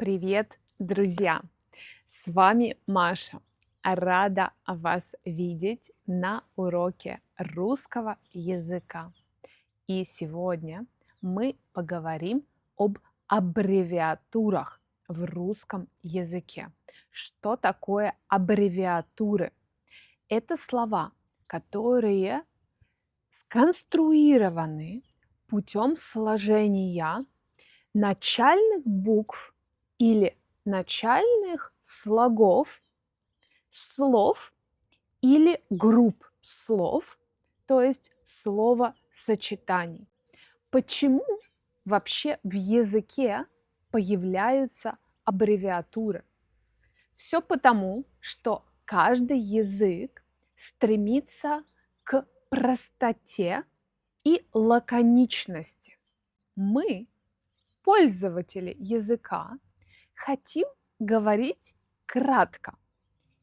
Привет, друзья! С вами Маша. Рада вас видеть на уроке русского языка. И сегодня мы поговорим об аббревиатурах в русском языке. Что такое аббревиатуры? Это слова, которые сконструированы путем сложения начальных букв или начальных слогов, слов или групп слов, то есть словосочетаний. Почему вообще в языке появляются аббревиатуры? Все потому, что каждый язык стремится к простоте и лаконичности. Мы, пользователи языка, хотим говорить кратко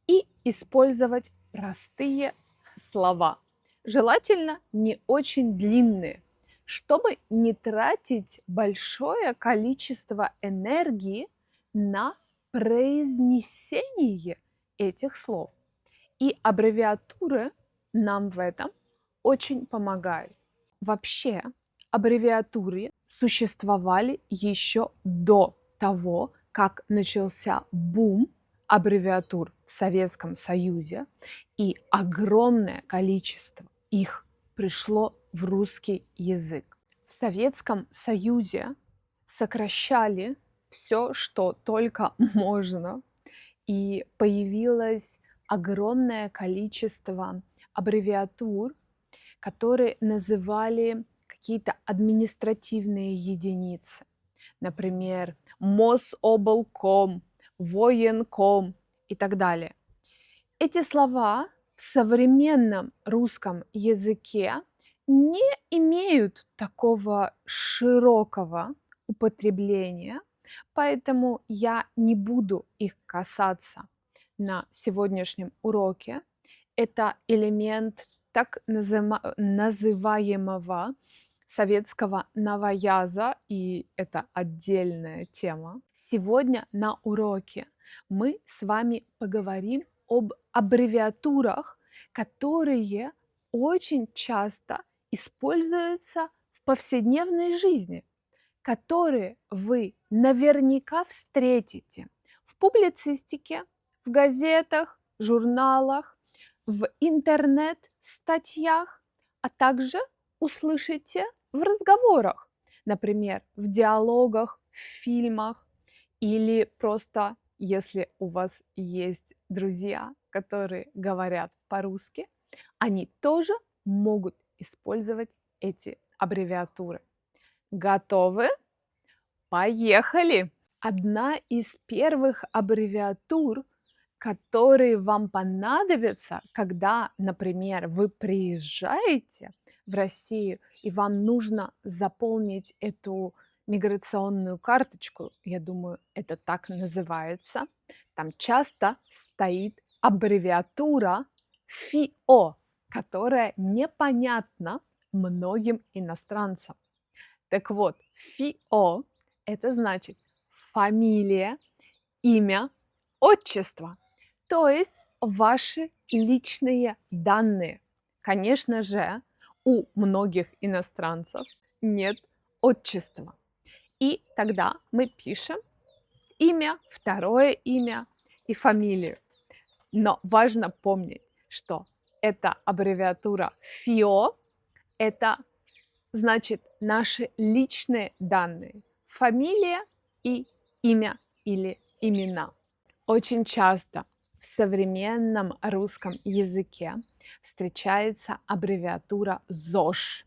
и использовать простые слова, желательно не очень длинные, чтобы не тратить большое количество энергии на произнесение этих слов. И аббревиатуры нам в этом очень помогают. Вообще, аббревиатуры существовали еще до того, как начался бум аббревиатур в Советском Союзе, и огромное количество их пришло в русский язык. В Советском Союзе сокращали все, что только можно, и появилось огромное количество аббревиатур, которые называли какие-то административные единицы. Например, Мособлком, Военком и так далее. Эти слова в современном русском языке не имеют такого широкого употребления, поэтому я не буду их касаться на сегодняшнем уроке. Это элемент так называемого советского новояза, и это отдельная тема. Сегодня на уроке мы с вами поговорим об аббревиатурах, которые очень часто используются в повседневной жизни, которые вы наверняка встретите в публицистике, в газетах, журналах, в интернет-статьях, а также услышите в разговорах, например, в диалогах, в фильмах или просто если у вас есть друзья, которые говорят по-русски, они тоже могут использовать эти аббревиатуры. Готовы? Поехали! Одна из первых аббревиатур, которые вам понадобятся, когда, например, вы приезжаете в Россию и вам нужно заполнить эту миграционную карточку, я думаю, это так называется, там часто стоит аббревиатура ФИО, которая непонятна многим иностранцам. Так вот, ФИО – это значит фамилия, имя, отчество, то есть ваши личные данные. Конечно же, у многих иностранцев нет отчества. И тогда мы пишем имя, второе имя и фамилию. Но важно помнить, что эта аббревиатура ФИО – это значит наши личные данные, фамилия и имя или имена. Очень часто в современном русском языке встречается аббревиатура ЗОЖ,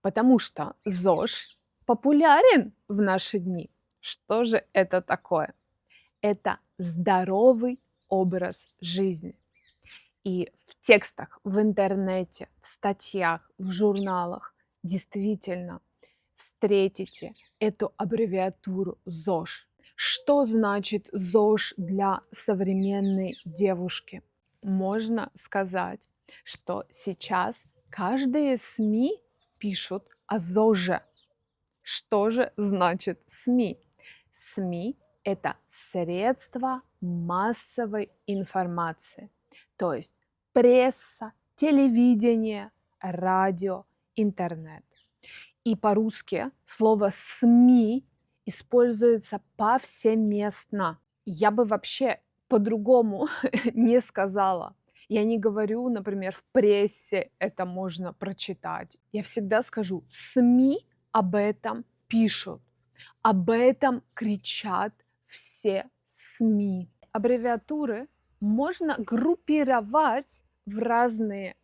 потому что ЗОЖ популярен в наши дни. Что же это такое? Это здоровый образ жизни. И в текстах, в интернете, в статьях, в журналах действительно встретите эту аббревиатуру ЗОЖ. Что значит ЗОЖ для современной девушки? Можно сказать, что сейчас каждые СМИ пишут о ЗОЖе. Что же значит СМИ? СМИ – это средства массовой информации, то есть пресса, телевидение, радио, интернет. И по-русски слово СМИ используется повсеместно. Я бы вообще по-другому не сказала. Я не говорю, например, в прессе это можно прочитать. Я всегда скажу, СМИ об этом пишут, об этом кричат все СМИ. Аббревиатуры можно группировать в разные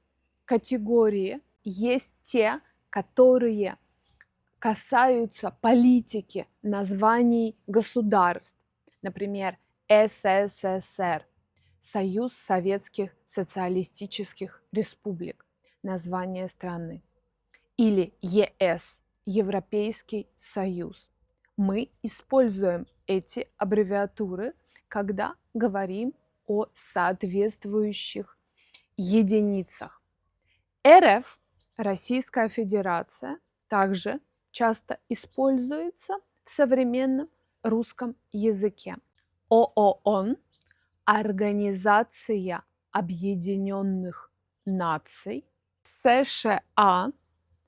категории. Есть те, которые касаются политики, названий государств. Например, СССР, Союз Советских Социалистических Республик, название страны. Или ЕС, Европейский Союз. Мы используем эти аббревиатуры, когда говорим о соответствующих единицах. РФ, Российская Федерация, также часто используется в современном русском языке. ООН, Организация Объединенных Наций, США,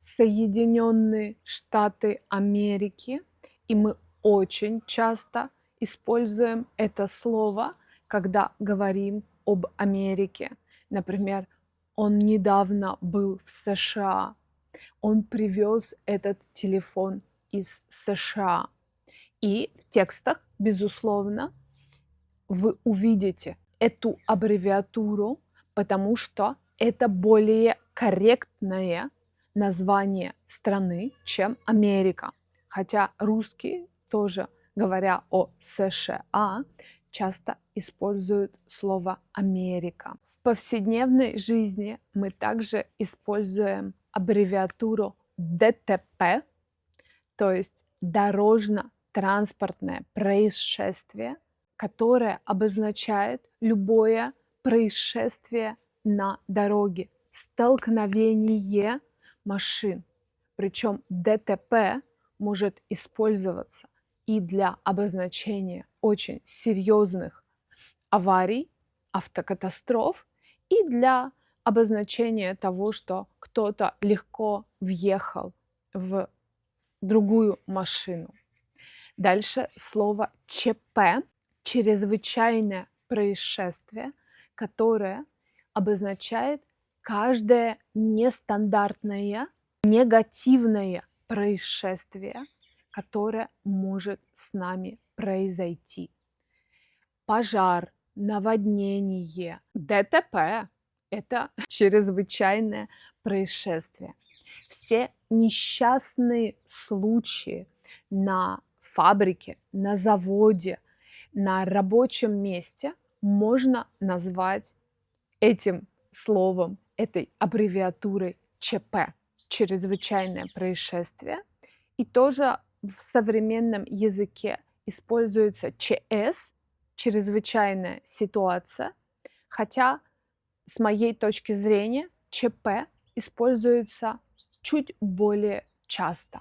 Соединенные Штаты Америки, и мы очень часто используем это слово, когда говорим об Америке. Например, он недавно был в США, он привез этот телефон из США. И в текстах, безусловно, вы увидите эту аббревиатуру, потому что это более корректное название страны, чем Америка. Хотя русские тоже, говоря о США, часто используют слово Америка. В повседневной жизни мы также используем аббревиатуру ДТП, то есть дорожно-транспортное происшествие, которое обозначает любое происшествие на дороге, столкновение машин. Причем ДТП может использоваться и для обозначения очень серьезных аварий, автокатастроф, и для обозначения того, что кто-то легко въехал в другую машину. Дальше слово ЧП, чрезвычайное происшествие, которое обозначает каждое нестандартное, негативное происшествие, которое может с нами произойти. Пожар, наводнение, ДТП – это чрезвычайное происшествие. Все несчастные случаи на фабрике, на заводе, на рабочем месте можно назвать этим словом, этой аббревиатурой ЧП, чрезвычайное происшествие. И тоже в современном языке используется ЧС, чрезвычайная ситуация, хотя с моей точки зрения ЧП используется чуть более часто.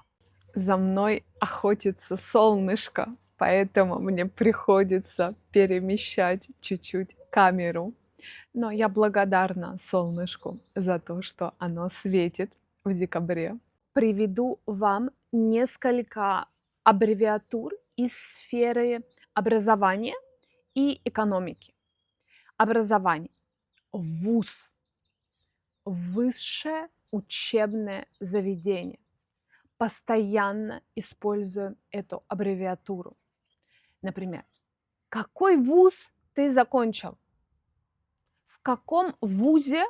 За мной охотится солнышко, поэтому мне приходится перемещать чуть-чуть камеру. Но я благодарна солнышку за то, что оно светит в декабре. Приведу вам несколько аббревиатур из сферы образования и экономики. Образование. ВУЗ. Высшее учебное заведение. Постоянно используем эту аббревиатуру. Например, какой вуз ты закончил? В каком вузе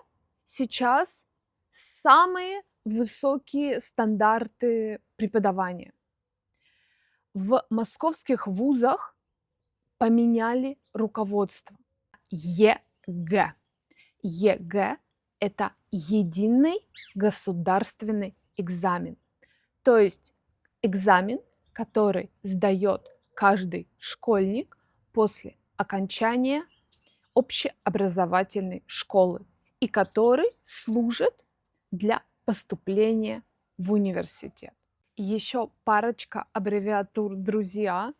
сейчас самые высокие стандарты преподавания? В московских вузах поменяли руководство. ЕГЭ. ЕГЭ – это единый государственный экзамен. То есть экзамен, который сдает каждый школьник после окончания общеобразовательной школы и который служит для поступления в университет. Еще парочка аббревиатур, друзья,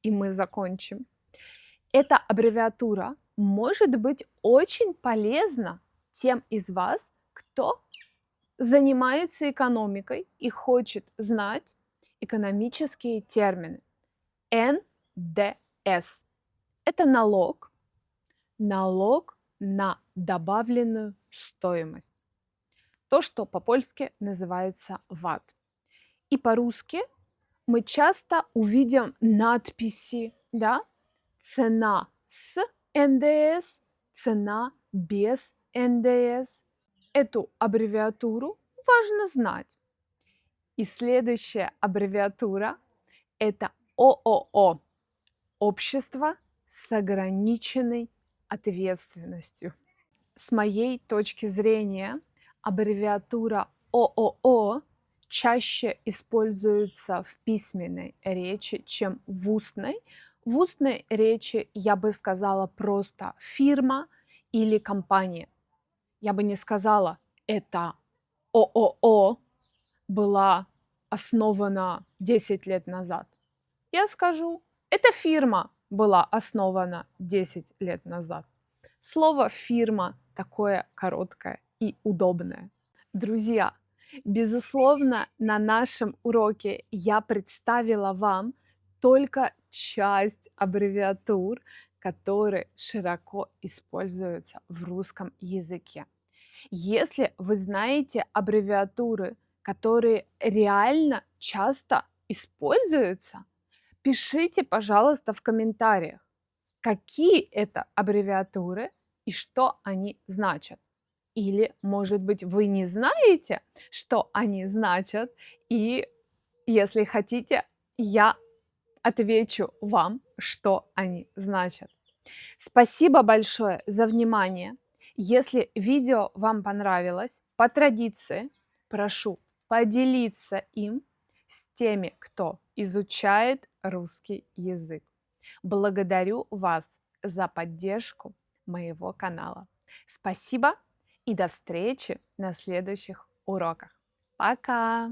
и мы закончим. Эта аббревиатура может быть очень полезна тем из вас, кто занимается экономикой и хочет знать экономические термины. НДС– это налог на добавленную стоимость. То, что по-польски называется ВАТ. И по-русски мы часто увидим надписи, да? Цена с НДС, цена без НДС. Эту аббревиатуру важно знать. И следующая аббревиатура – это ООО – Общество с ограниченной ответственностью. С моей точки зрения, аббревиатура ООО чаще используется в письменной речи, чем в устной. В устной речи я бы сказала просто фирма или компания. Я бы не сказала, это ООО была основана 10 лет назад. Я скажу, эта фирма была основана 10 лет назад. Слово «фирма» такое короткое и удобное. Друзья, безусловно, на нашем уроке я представила вам только часть аббревиатур, которые широко используются в русском языке. Если вы знаете аббревиатуры, которые реально часто используются, пишите, пожалуйста, в комментариях, какие это аббревиатуры и что они значат. Или, может быть, вы не знаете, что они значат, и если хотите, я отвечу вам, что они значат. Спасибо большое за внимание. Если видео вам понравилось, по традиции прошу поделиться им с теми, кто изучает русский язык. Благодарю вас за поддержку моего канала. Спасибо и до встречи на следующих уроках. Пока!